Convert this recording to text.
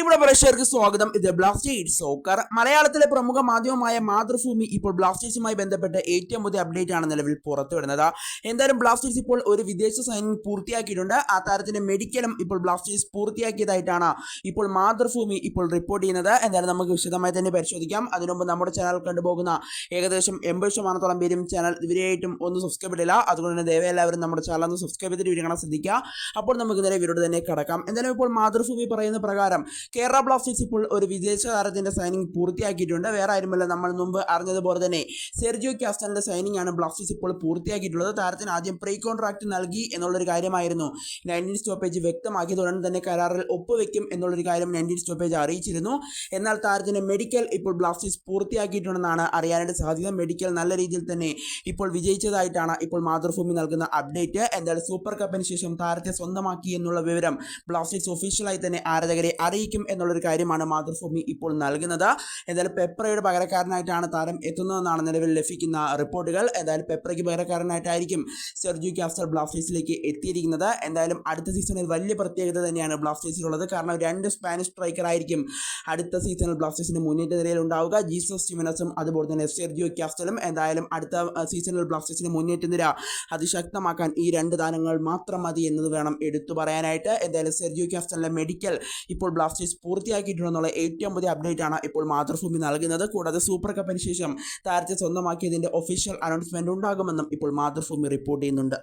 പ്രിയപ്പെട്ട പ്രേക്ഷകർക്ക് സ്വാഗതം. ഇത് ബ്ലാസ്റ്റേഴ്സ് സോക്കർ. മലയാളത്തിലെ പ്രമുഖ മാധ്യമമായ മാതൃഭൂമി ഇപ്പോൾ ബ്ലാസ്റ്റേഴ്സുമായി ബന്ധപ്പെട്ട് ഏറ്റവും പുതിയ അപ്ഡേറ്റ് ആണ് നിലവിൽ പുറത്തുവിടുന്നത്. എന്തായാലും ബ്ലാസ്റ്റേഴ്സ് ഇപ്പോൾ ഒരു വിദേശ സൈനിങ് പൂർത്തിയാക്കിയിട്ടുണ്ട്. ആ താരത്തിന്റെ മെഡിക്കലും ഇപ്പോൾ ബ്ലാസ്റ്റേഴ്സ് പൂർത്തിയാക്കിയതായിട്ടാണ് ഇപ്പോൾ മാതൃഭൂമി ഇപ്പോൾ റിപ്പോർട്ട് ചെയ്യുന്നത്. എന്തായാലും നമുക്ക് വിശദമായി തന്നെ പരിശോധിക്കാം. അതിനുമുമ്പ് നമ്മുടെ ചാനൽ കണ്ടുപോകുന്ന ഏകദേശം 80% പേരും ചാനൽ ഇവരെയായിട്ടും ഒന്നും സബ്സ്ക്രൈബ് ചെയ്തില്ല. അതുകൊണ്ട് തന്നെ ദയവായി എല്ലാവരും നമ്മുടെ ചാനൽ ഒന്ന് സബ്സ്ക്രൈബ് ചെയ്തിട്ട് വീഡിയോ കാണാൻ ശ്രദ്ധിക്കുക. അപ്പോൾ നമുക്ക് നേരെ ഇവരോട് തന്നെ കടക്കാം. എന്തായാലും ഇപ്പോൾ മാതൃഭൂമി പറയുന്ന പ്രകാരം കേരള ബ്ലാസ്റ്റേഴ്സ് ഇപ്പോൾ ഒരു വിദേശ താരത്തിന്റെ സൈനിങ് പൂർത്തിയാക്കിയിട്ടുണ്ട്. വേറെ ആരുമല്ല, നമ്മൾ മുമ്പ് അറിഞ്ഞതുപോലെ തന്നെ സെർജിയോ കാസ്റ്റലിന്റെ സൈനിങ് ആണ് ബ്ലാസ്റ്റേഴ്സ് ഇപ്പോൾ പൂർത്തിയാക്കിയിട്ടുള്ളത്. താരത്തിന് ആദ്യം പ്രീ കോൺട്രാക്ട് നൽകി എന്നുള്ളൊരു കാര്യമായിരുന്നു 19 സ്റ്റോപ്പേജ് വ്യക്തമാക്കിയത്. ഉടൻ തന്നെ കരാറിൽ ഒപ്പുവെക്കും എന്നുള്ളൊരു കാര്യം 19 സ്റ്റോപ്പേജ് അറിയിച്ചിരുന്നു. എന്നാൽ താരത്തിന്റെ മെഡിക്കൽ ഇപ്പോൾ ബ്ലാസ്റ്റേഴ്സ് പൂർത്തിയാക്കിയിട്ടുണ്ടെന്നാണ് അറിയാനായിട്ട് സാധ്യത. മെഡിക്കൽ നല്ല രീതിയിൽ തന്നെ ഇപ്പോൾ വിജയിച്ചതായിട്ടാണ് ഇപ്പോൾ മാതൃഭൂമി നൽകുന്ന അപ്ഡേറ്റ്. എന്തായാലും സൂപ്പർ കപ്പിന് ശേഷം താരത്തെ സ്വന്തമാക്കി എന്നുള്ള വിവരം ബ്ലാസ്റ്റേഴ്സ് ഒഫീഷ്യലായി തന്നെ ആരാധകരെ അറിയിക്കും എന്നുള്ളൊരു കാര്യമാണ് മാതൃഭൂമി ഇപ്പോൾ നൽകുന്നത്. എന്തായാലും പെപ്രയുടെ പകരക്കാരനായിട്ടാണ് താരം എത്തുന്നതെന്നാണ് നിലവിൽ ലഭിക്കുന്ന റിപ്പോർട്ടുകൾ. എന്തായാലും പെപ്രയ്ക്ക് പകരക്കാരനായിട്ടായിരിക്കും സെർജിയോ കാസ്റ്റൽ ബ്ലാസ്റ്റേഴ്സിലേക്ക് എത്തിയിരിക്കുന്നത്. എന്തായാലും അടുത്ത സീസണിൽ വലിയ പ്രത്യേകത തന്നെയാണ് ബ്ലാസ്റ്റേഴ്സിലുള്ളത്. കാരണം 2 സ്പാനിഷ് സ്ട്രൈക്കർ ആയിരിക്കും അടുത്ത സീസണിൽ ബ്ലാസ്റ്റേഴ്സിന്റെ മുന്നേറ്റ നിരയിൽ ഉണ്ടാവുക. ജീസസ് ജിമനസും അതുപോലെ തന്നെ സെർജിയോ കാസ്റ്റലും. എന്തായാലും അടുത്ത സീസണിൽ ബ്ലാസ്റ്റേഴ്സിന്റെ മുന്നേറ്റ നിര അതിശക്തമാക്കാൻ ഈ 2 താരങ്ങൾ മാത്രം മതി എന്നത് വേണം എടുത്തു പറയാനായിട്ട്. എന്തായാലും സെർജിയോ കാസ്റ്റലിന്റെ മെഡിക്കൽ ഇപ്പോൾ ബ്ലാസ്റ്റേഴ്സ് പൂർത്തിയാക്കിയിട്ടുണ്ടെന്നുള്ള ഏറ്റവും പുതിയ അപ്ഡേറ്റ് ആണ് ഇപ്പോൾ മാതൃഭൂമി നൽകുന്നത്. കൂടാതെ സൂപ്പർ കപ്പിന് ശേഷം താരത്തെ സ്വന്തമാക്കിയതിന്റെ ഒഫീഷ്യൽ അനൗൺസ്മെന്റ് ഉണ്ടാകുമെന്നും ഇപ്പോൾ മാതൃഭൂമി റിപ്പോർട്ട് ചെയ്യുന്നുണ്ട്.